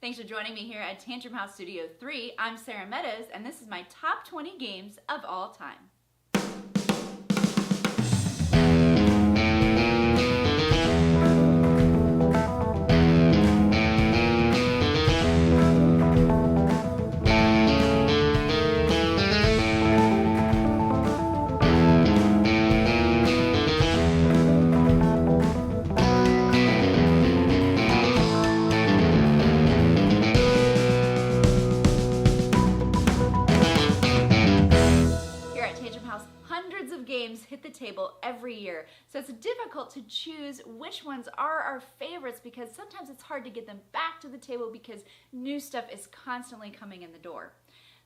Thanks for joining me here at Tantrum House Studio 3. I'm Sara Meadows, and this is my top 20 games of all time. Hundreds of games hit the table every year, so it's difficult to choose which ones are our favorites because sometimes it's hard to get them back to the table because new stuff is constantly coming in the door.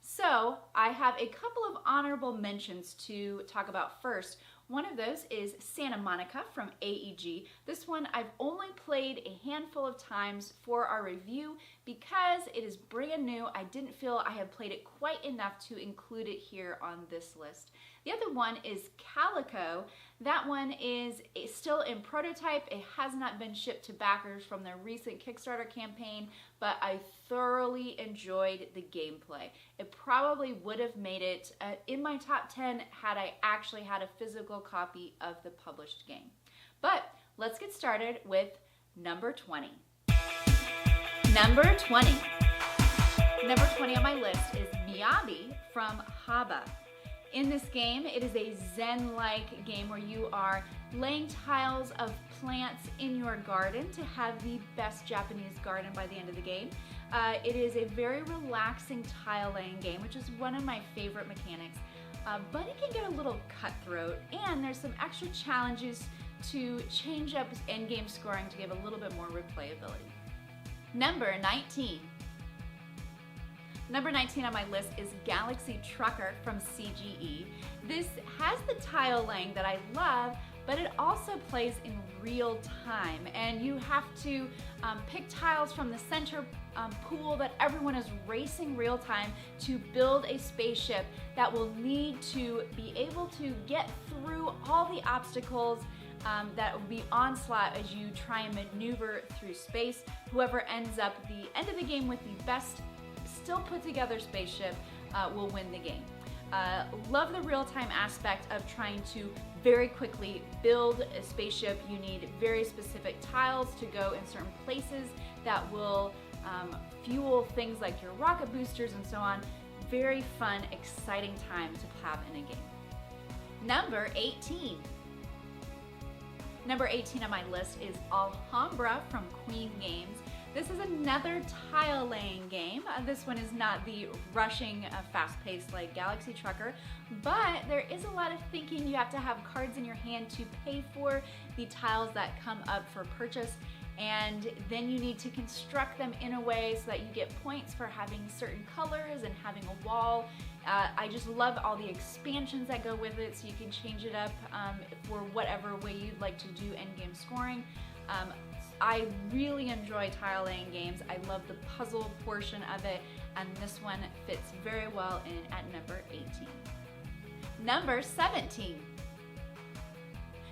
So I have a couple of honorable mentions to talk about first. One of those is Santa Monica from AEG. This one I've only played a handful of times for our review because it is brand new. I didn't feel I had played it quite enough to include it here on this list. The other one is Calico. That one is still in prototype. It has not been shipped to backers from their recent Kickstarter campaign, but I thoroughly enjoyed the gameplay. It probably would have made it in my top 10 had I actually had a physical copy of the published game. But let's get started with number 20. Number 20. Number 20 on my list is Miyabi from Haba. In this game, it is a Zen-like game where you are laying tiles of plants in your garden to have the best Japanese garden by the end of the game. It is a very relaxing tile laying game, which is one of my favorite mechanics, but it can get a little cutthroat, and there's some extra challenges to change up endgame scoring to give a little bit more replayability. Number 19. Number 19 on my list is Galaxy Trucker from CGE. This has the tile laying that I love, but it also plays in real time, and you have to pick tiles from the center pool that everyone is racing real time to build a spaceship that will need to be able to get through all the obstacles that will be onslaught as you try and maneuver through space. Whoever ends up at the end of the game with the best still put together spaceship will win the game. Love the real-time aspect of trying to very quickly build a spaceship. You need very specific tiles to go in certain places that will fuel things like your rocket boosters and so on. Very fun, exciting time to have in a game. Number 18. Number 18 on my list is Alhambra from Queen Games. This is another tile laying game. This one is not the rushing, fast-paced like Galaxy Trucker, but there is a lot of thinking. You have to have cards in your hand to pay for the tiles that come up for purchase, and then you need to construct them in a way so that you get points for having certain colors and having a wall. I just love all the expansions that go with it, so you can change it up for whatever way you'd like to do endgame scoring. I really enjoy tile laying games. I love the puzzle portion of it, and this one fits very well in at number 18. Number 17.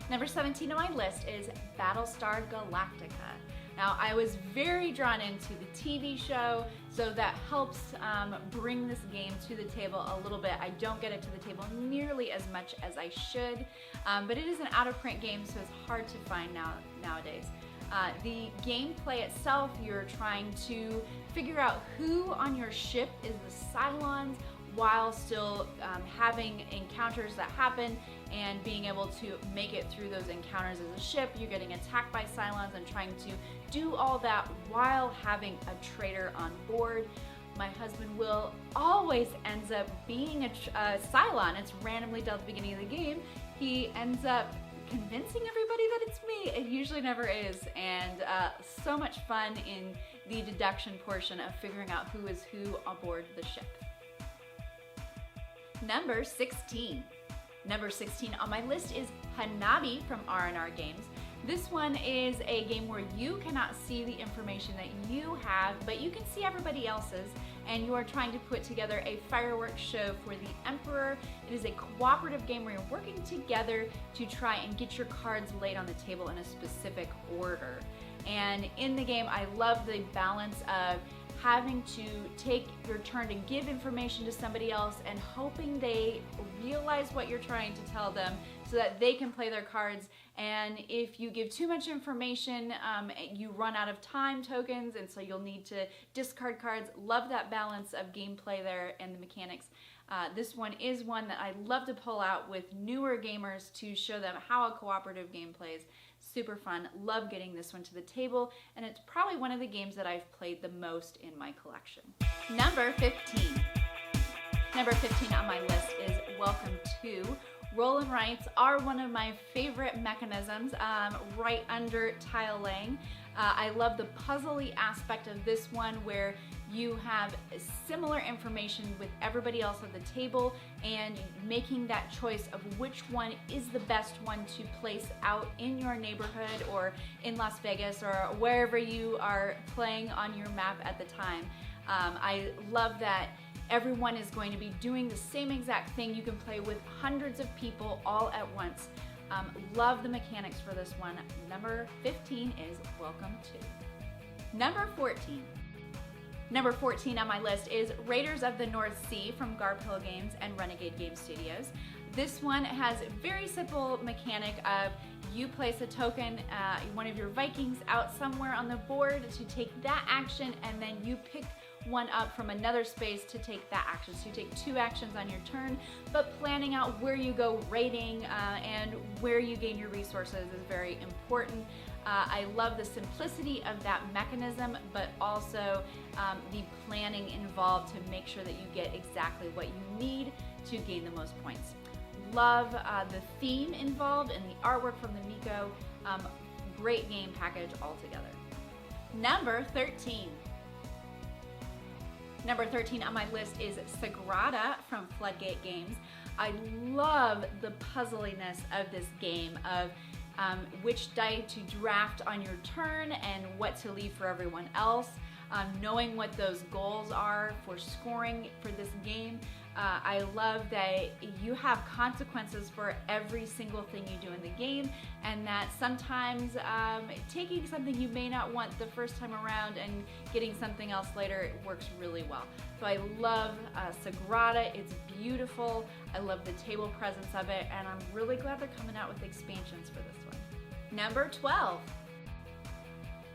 Number 17 on my list is Battlestar Galactica. Now, I was very drawn into the TV show, so that helps bring this game to the table a little bit. I don't get it to the table nearly as much as I should, but it is an out-of-print game, so it's hard to find nowadays. The gameplay itself, you're trying to figure out who on your ship is the Cylons while still having encounters that happen and being able to make it through those encounters as a ship. You're getting attacked by Cylons and trying to do all that while having a traitor on board. My husband Will always ends up being a Cylon. It's randomly dealt at the beginning of the game. He ends up convincing everybody that it's me. It usually never is, and so much fun in the deduction portion of figuring out who is who aboard the ship. Number 16. Number 16 on my list is Hanabi from R&R Games. This one is a game where you cannot see the information that you have, but you can see everybody else's, and you are trying to put together a fireworks show for the Emperor. It is a cooperative game where you're working together to try and get your cards laid on the table in a specific order. And in the game, I love the balance of having to take your turn to give information to somebody else and hoping they realize what you're trying to tell them so that they can play their cards. And if you give too much information, you run out of time tokens, and so you'll need to discard cards. Love that balance of gameplay there and the mechanics. This one is one that I love to pull out with newer gamers to show them how a cooperative game plays. Super fun. Love getting this one to the table, and it's probably one of the games that I've played the most in my collection. Number 15. Number 15 on my list is Welcome to. Roll and rites are one of my favorite mechanisms, right under tile laying. I love the puzzly aspect of this one where you have similar information with everybody else at the table and making that choice of which one is the best one to place out in your neighborhood or in Las Vegas or wherever you are playing on your map at the time. I love that everyone is going to be doing the same exact thing. You can play with hundreds of people all at once. Love the mechanics for this one. Number 15 is Welcome to. Number 14. Number 14 on my list is Raiders of the North Sea from Garphill Games and Renegade Game Studios. This one has a very simple mechanic of you place a token, one of your Vikings out somewhere on the board to take that action, and then you pick one up from another space to take that action. So you take 2 actions on your turn, but planning out where you go raiding and where you gain your resources is very important. I love the simplicity of that mechanism, but also the planning involved to make sure that you get exactly what you need to gain the most points. Love the theme involved and the artwork from the Miko. Great game package altogether. Number 13. Number 13 on my list is Sagrada from Floodgate Games. I love the puzzliness of this game of which die to draft on your turn and what to leave for everyone else. Knowing what those goals are for scoring for this game. I love that you have consequences for every single thing you do in the game, and that sometimes taking something you may not want the first time around and getting something else later works really well. So I love Sagrada. It's beautiful. I love the table presence of it, and I'm really glad they're coming out with expansions for this one. Number 12.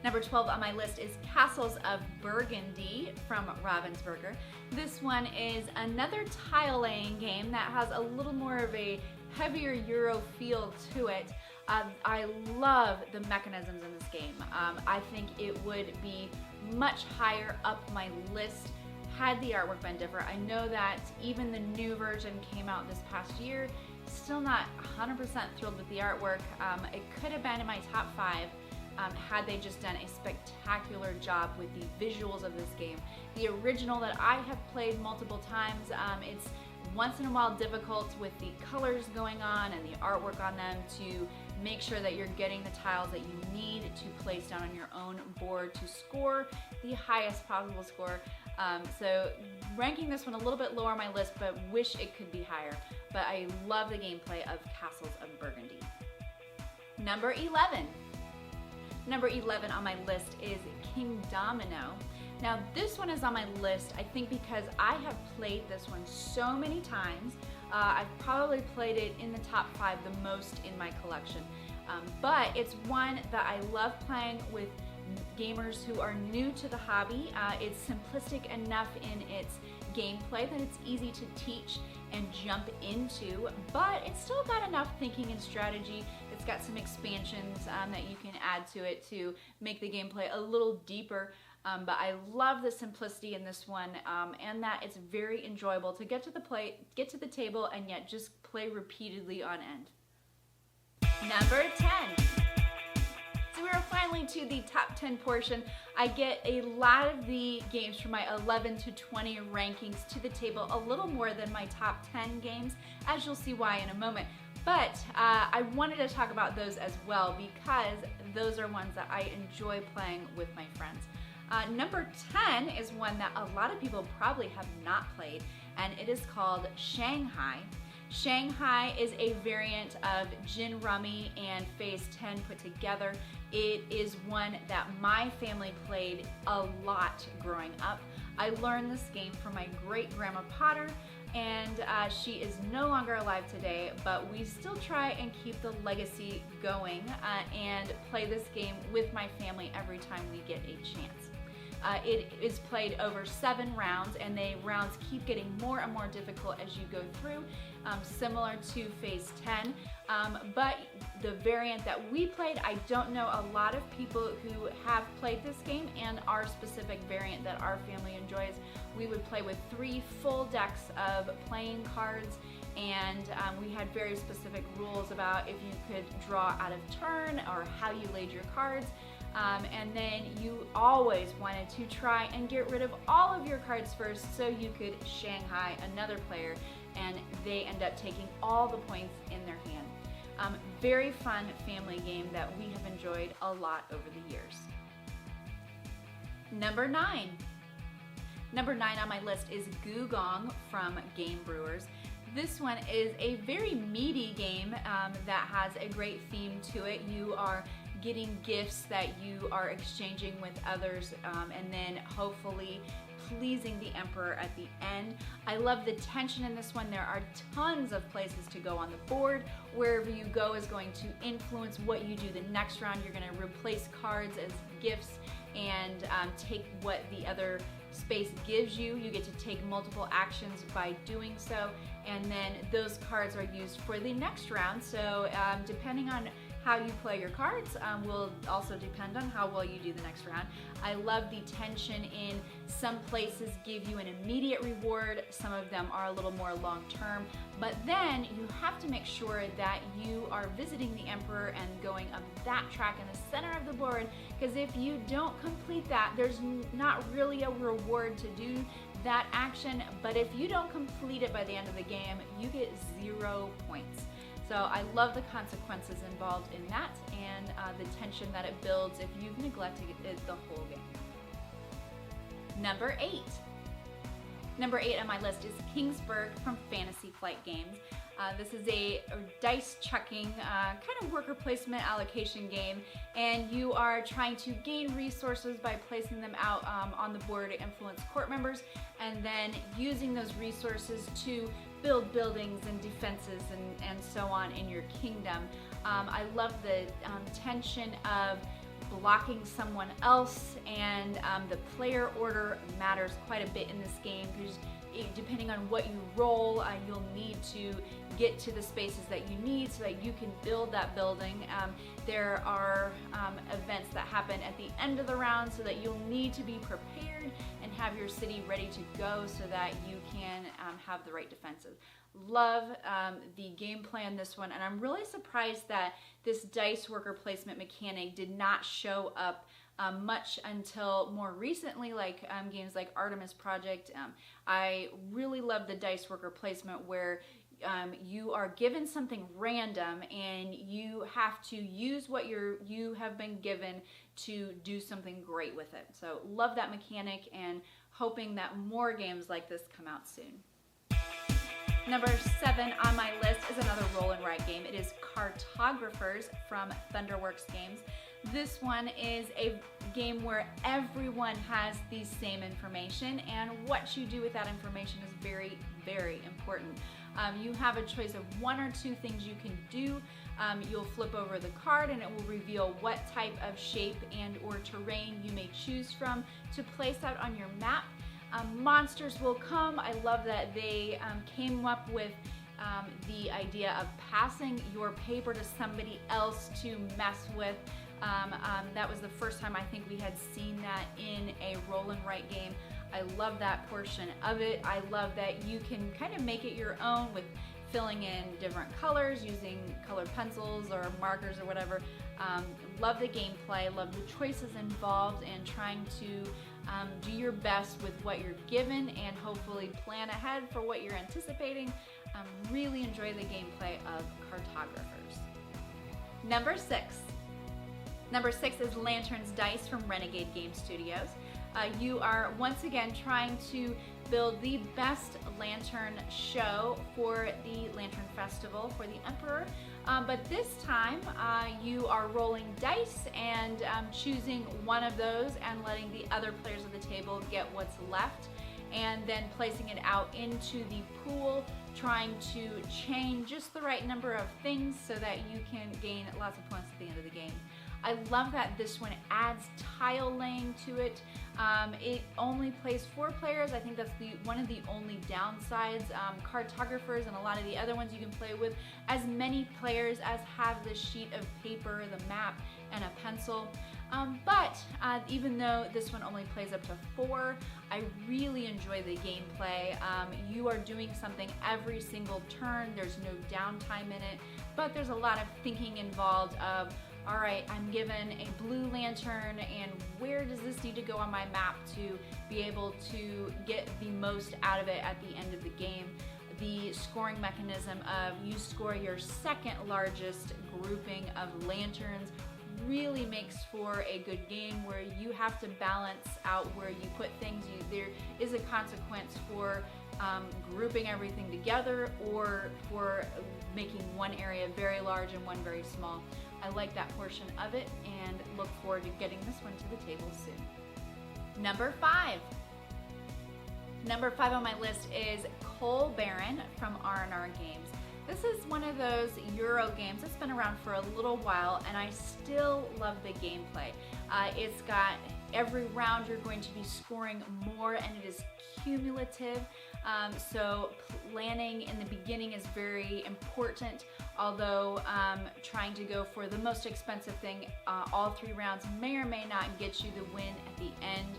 Number 12 on my list is Castles of Burgandy from Ravensburger. This one is another tile laying game that has a little more of a heavier Euro feel to it. I love the mechanisms in this game. I think it would be much higher up my list had the artwork been different. I know that even the new version came out this past year. Still not 100% thrilled with the artwork. It could have been in my top 5. Had they just done a spectacular job with the visuals of this game. The original that I have played multiple times, it's once in a while difficult with the colors going on and the artwork on them to make sure that you're getting the tiles that you need to place down on your own board to score the highest possible score. So ranking this one a little bit lower on my list, but wish it could be higher. But I love the gameplay of Castles of Burgandy. Number 11. Number 11 on my list is Kingdomino. Now this one is on my list, I think because I have played this one so many times. I've probably played it in the top 5 the most in my collection. But it's one that I love playing with gamers who are new to the hobby. It's simplistic enough in its gameplay that it's easy to teach and jump into, but it's still got enough thinking and strategy. It's got some expansions that you can add to it to make the gameplay a little deeper. But I love the simplicity in this one, and that it's very enjoyable to get to the table, and yet just play repeatedly on end. Number 10. So we are finally to the top 10 portion. I get a lot of the games from my 11 to 20 rankings to the table, a little more than my top 10 games, as you'll see why in a moment. But I wanted to talk about those as well because those are ones that I enjoy playing with my friends. Number 10 is one that a lot of people probably have not played, and it is called Shanghai. Shanghai is a variant of Gin Rummy and Phase 10 put together. It is one that my family played a lot growing up. I learned this game from my great-grandma Potter, and she is no longer alive today, but we still try and keep the legacy going and play this game with my family every time we get a chance. It is played over 7 rounds, and the rounds keep getting more and more difficult as you go through, similar to Phase 10. But the variant that we played, I don't know a lot of people who have played this game, and our specific variant that our family enjoys, we would play with 3 full decks of playing cards, and we had very specific rules about if you could draw out of turn or how you laid your cards. And then you always wanted to try and get rid of all of your cards first so you could Shanghai another player, and they end up taking all the points in their hand. Very fun family game that we have enjoyed a lot over the years. Number 9. Number 9 on my list is Gugong from Game Brewers. This one is a very meaty game that has a great theme to it. You are getting gifts that you are exchanging with others, and then hopefully pleasing the emperor at the end. I love the tension in this one. There are tons of places to go on the board. Wherever you go is going to influence what you do the next round. You're going to replace cards as gifts and take what the other space gives you. You get to take multiple actions by doing so, and then those cards are used for the next round. So depending on how you play your cards will also depend on how well you do the next round. I love the tension in some places give you an immediate reward, some of them are a little more long term, but then you have to make sure that you are visiting the emperor and going up that track in the center of the board, because if you don't complete that, there's not really a reward to do that action, but if you don't complete it by the end of the game, you get 0 points. So I love the consequences involved in that, and the tension that it builds if you've neglected it the whole game. Number 8. Number 8 on my list is Kingsburg from Fantasy Flight Games. This is a dice chucking kind of worker placement allocation game, and you are trying to gain resources by placing them out on the board to influence court members, and then using those resources to build buildings and defenses and so on in your kingdom. I love the tension of blocking someone else, and the player order matters quite a bit in this game, because depending on what you roll, you'll need to get to the spaces that you need so that you can build that building. There are events that happen at the end of the round, so that you'll need to be prepared and have your city ready to go so that you can have the right defenses. Love the gameplay on this one, and I'm really surprised that this dice worker placement mechanic did not show up much until more recently, like games like Artemis Project. I really love the dice worker placement where you are given something random and you have to use what you have been given to do something great with it. So love that mechanic, and hoping that more games like this come out soon. Number 7 on my list is another roll and write game. It is Cartographers from Thunderworks Games. This one is a game where everyone has the same information, and what you do with that information is very, very important. You have a choice of 1 or 2 things you can do. You'll flip over the card and it will reveal what type of shape and or terrain you may choose from to place out on your map. Monsters will come. I love that they came up with the idea of passing your paper to somebody else to mess with. That was the first time I think we had seen that in a roll and write game. I love that portion of it. I love that you can kind of make it your own with filling in different colors, using colored pencils or markers or whatever. Love the gameplay, love the choices involved, and trying to do your best with what you're given and hopefully plan ahead for what you're anticipating. Really enjoy the gameplay of Cartographers. Number 6. Number 6 is Lanterns Dice from Renegade Game Studios. You are once again trying to build the best lantern show for the Lantern Festival for the Emperor. But this time you are rolling dice and choosing one of those and letting the other players of the table get what's left, and then placing it out into the pool, trying to chain just the right number of things so that you can gain lots of points at the end of the game. I love that this one adds tile laying to it. It only plays 4 players. I think that's one of the only downsides. Cartographers and a lot of the other ones you can play with as many players as have the sheet of paper, the map, and a pencil. But even though this one only plays up to 4, I really enjoy the gameplay. You are doing something every single turn. There's no downtime in it, but there's a lot of thinking involved of, all right, I'm given a blue lantern, and where does this need to go on my map to be able to get the most out of it at the end of the game? The scoring mechanism of you score your second largest grouping of lanterns really makes for a good game where you have to balance out where you put things. There is a consequence for grouping everything together or for making one area very large and one very small. I like that portion of it and look forward to getting this one to the table soon. Number 5. Number 5 on my list is Coal Baron from R&R Games. This is one of those Euro games that's been around for a little while, and I still love the gameplay. It's got every round you're going to be scoring more, and it is cumulative. So planning in the beginning is very important, although trying to go for the most expensive thing all 3 rounds may or may not get you the win at the end.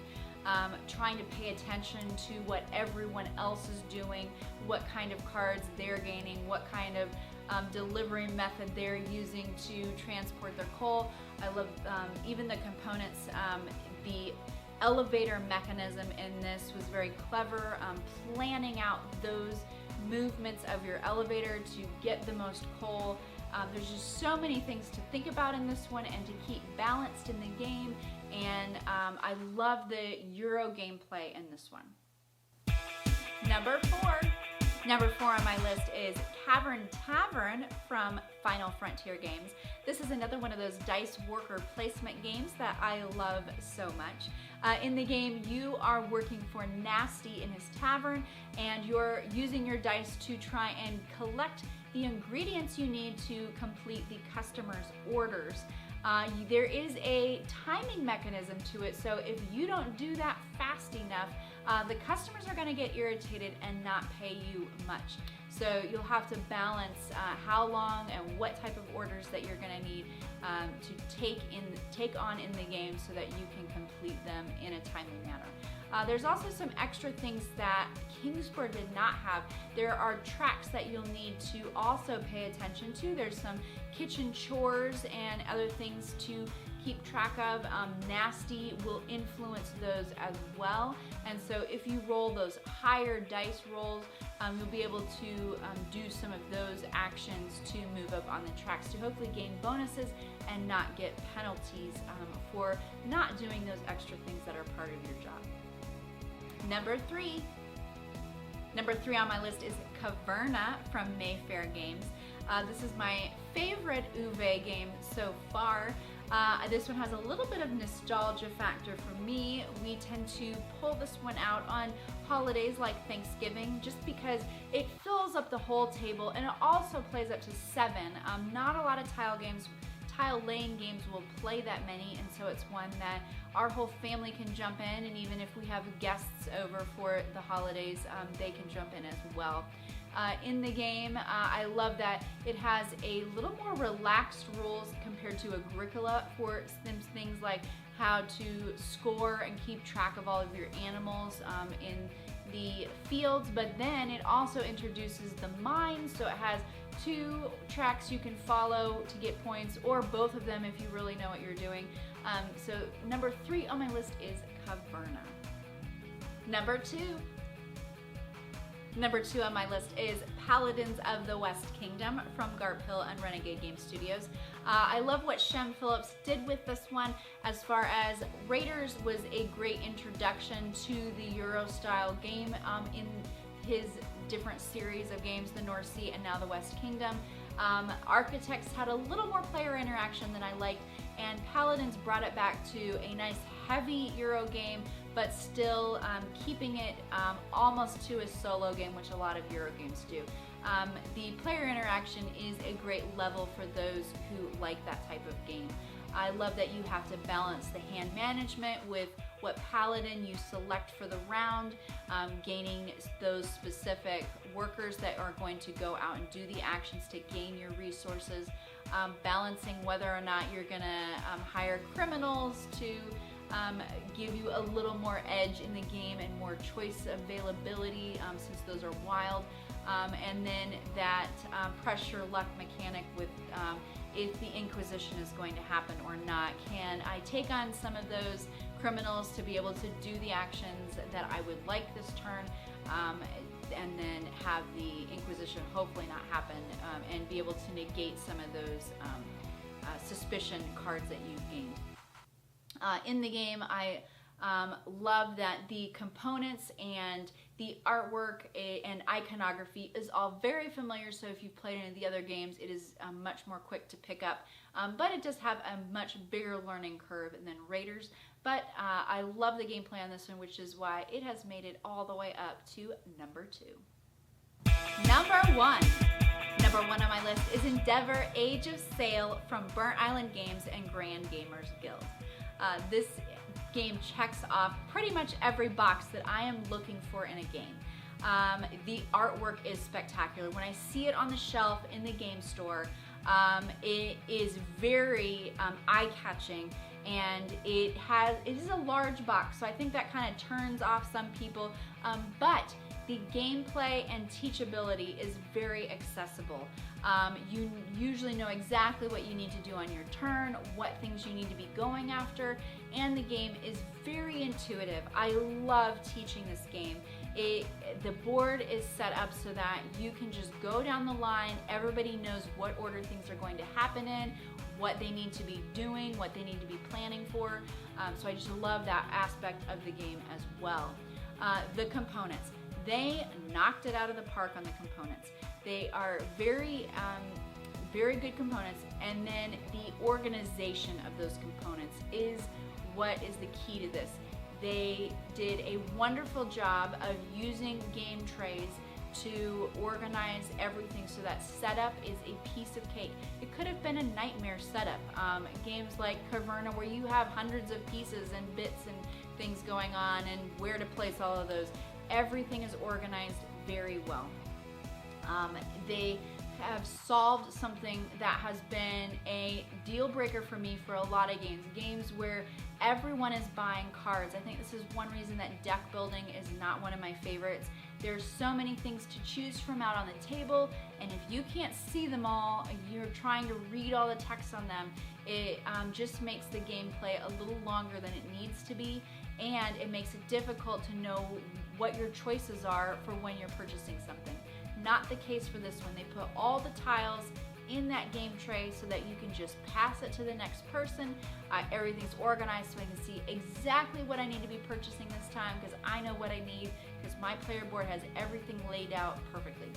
Trying to pay attention to what everyone else is doing, what kind of cards they're gaining, what kind of delivery method they're using to transport their coal. I love even the components. The elevator mechanism in this was very clever, planning out those movements of your elevator to get the most coal. There's just so many things to think about in this one and to keep balanced in the game, and I love the Euro gameplay in this one. Number 4. Number 4 on my list is Cavern Tavern from Final Frontier Games. This is another one of those dice worker placement games that I love so much. In the game, you are working for Nasty in his tavern, and you're using your dice to try and collect the ingredients you need to complete the customer's orders. There is a timing mechanism to it, so if you don't do that fast enough, the customers are going to get irritated and not pay you much. So you'll have to balance how long and what type of orders that you're going to need to take on in the game so that you can complete them in a timely manner. There's also some extra things that Kingsburg did not have. There are tracks that you'll need to also pay attention to. There's some kitchen chores and other things to keep track of. Nasty will influence those as well, and so if you roll those higher dice rolls, you'll be able to do some of those actions to move up on the tracks to hopefully gain bonuses and not get penalties for not doing those extra things that are part of your job. Number 3 on my list is Caverna from Mayfair Games. This is my favorite Uwe game so far. This one has a little bit of nostalgia factor for me. We tend to pull this one out on holidays like Thanksgiving just because it fills up the whole table, and it also plays up to 7. Not a lot of tile laying games will play that many, and so it's one that our whole family can jump in, and even if we have guests over for the holidays, they can jump in as well. In the game, I love that it has a little more relaxed rules compared to Agricola for things like how to score and keep track of all of your animals in the fields, but then it also introduces the mines, so it has 2 tracks you can follow to get points, or both of them if you really know what you're doing. So number 3 on my list is Caverna. Number 2 Number 2 on my list is Paladins of the West Kingdom from Garp Hill and Renegade Game Studios. I love what Shem Phillips did with this one, as far as Raiders was a great introduction to the Euro style game in his different series of games, the North Sea and now the West Kingdom. Architects had a little more player interaction than I liked, and Paladins brought it back to a nice heavy Euro game, but still keeping it almost to a solo game, which a lot of Euro games do. The player interaction is a great level for those who like that type of game. I love that you have to balance the hand management with what paladin you select for the round, gaining those specific workers that are going to go out and do the actions to gain your resources, balancing whether or not you're gonna hire criminals to give you a little more edge in the game and more choice availability, since those are wild, and then that pressure luck mechanic with if the Inquisition is going to happen or not. Can I take on some of those criminals to be able to do the actions that I would like this turn, and then have the Inquisition hopefully not happen, and be able to negate some of those suspicion cards that you gain. In the game, I love that the components and the artwork and iconography is all very familiar, so if you've played any of the other games, it is much more quick to pick up, but it does have a much bigger learning curve than Raiders. But I love the gameplay on this one, which is why it has made it all the way up to number 2. Number 1. Number 1 on my list is Endeavor Age of Sail from Burnt Island Games and Grand Gamers Guild. This game checks off pretty much every box that I am looking for in a game. The artwork is spectacular. When I see it on the shelf in the game store, it is very eye-catching, and it is a large box, so I think that kind of turns off some people, but the gameplay and teachability is very accessible. You usually know exactly what you need to do on your turn, what things you need to be going after, and the game is very intuitive. I love teaching this game. The board is set up so that you can just go down the line. Everybody knows what order things are going to happen in, what they need to be doing, what they need to be planning for. So I just love that aspect of the game as well. The components. They knocked it out of the park on the components. They are very, very good components, and then the organization of those components is what is the key to this. They did a wonderful job of using game trays to organize everything so that setup is a piece of cake. It could have been a nightmare setup. Games like Caverna, where you have hundreds of pieces and bits and things going on and where to place all of those. Everything is organized very well. They have solved something that has been a deal breaker for me for a lot of games. Games where everyone is buying cards. I think this is one reason that deck building is not one of my favorites. There's so many things to choose from out on the table, and if you can't see them all, you're trying to read all the text on them, it just makes the gameplay a little longer than it needs to be, and it makes it difficult to know what your choices are for when you're purchasing something. Not the case for this one. They put all the tiles in that game tray so that you can just pass it to the next person. Everything's organized so I can see exactly what I need to be purchasing this time, because I know what I need, because my player board has everything laid out perfectly.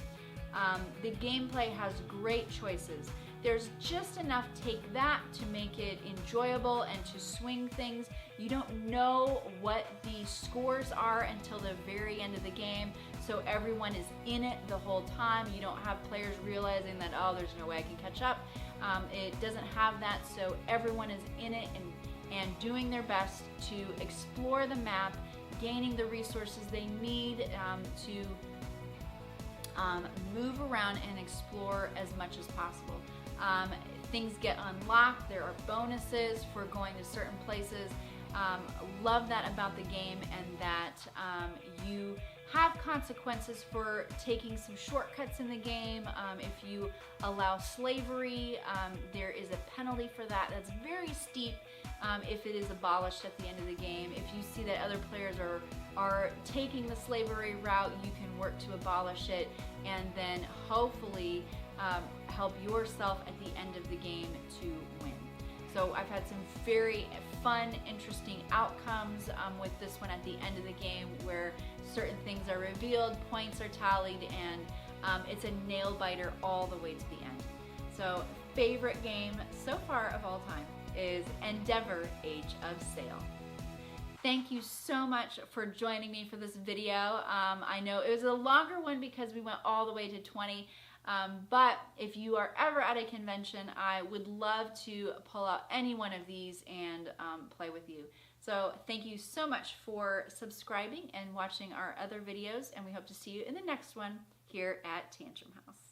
The gameplay has great choices. There's just enough take that to make it enjoyable and to swing things. You don't know what the scores are until the very end of the game, so everyone is in it the whole time. You don't have players realizing that, oh, there's no way I can catch up. It doesn't have that, so everyone is in it and doing their best to explore the map, gaining the resources they need to move around and explore as much as possible. Things get unlocked. There are bonuses for going to certain places. Love that about the game, and that you have consequences for taking some shortcuts in the game. If you allow slavery, there is a penalty for that that's very steep, if it is abolished at the end of the game. If you see that other players are taking the slavery route, you can work to abolish it and then hopefully help yourself at the end of the game to win. So I've had some very fun, interesting outcomes with this one at the end of the game where certain things are revealed, points are tallied, and it's a nail biter all the way to the end. So favorite game so far of all time is Endeavor Age of Sail. Thank you so much for joining me for this video. I know it was a longer one because we went all the way to 20. But if you are ever at a convention, I would love to pull out any one of these and play with you. So thank you so much for subscribing and watching our other videos, and we hope to see you in the next one here at Tantrum House.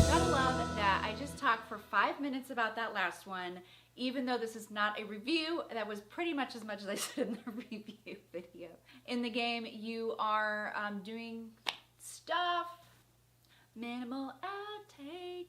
Gotta love that I just talked for 5 minutes about that last one, even though this is not a review. That was pretty much as I said in the review video. In the game, you are doing stuff, minimal outtakes.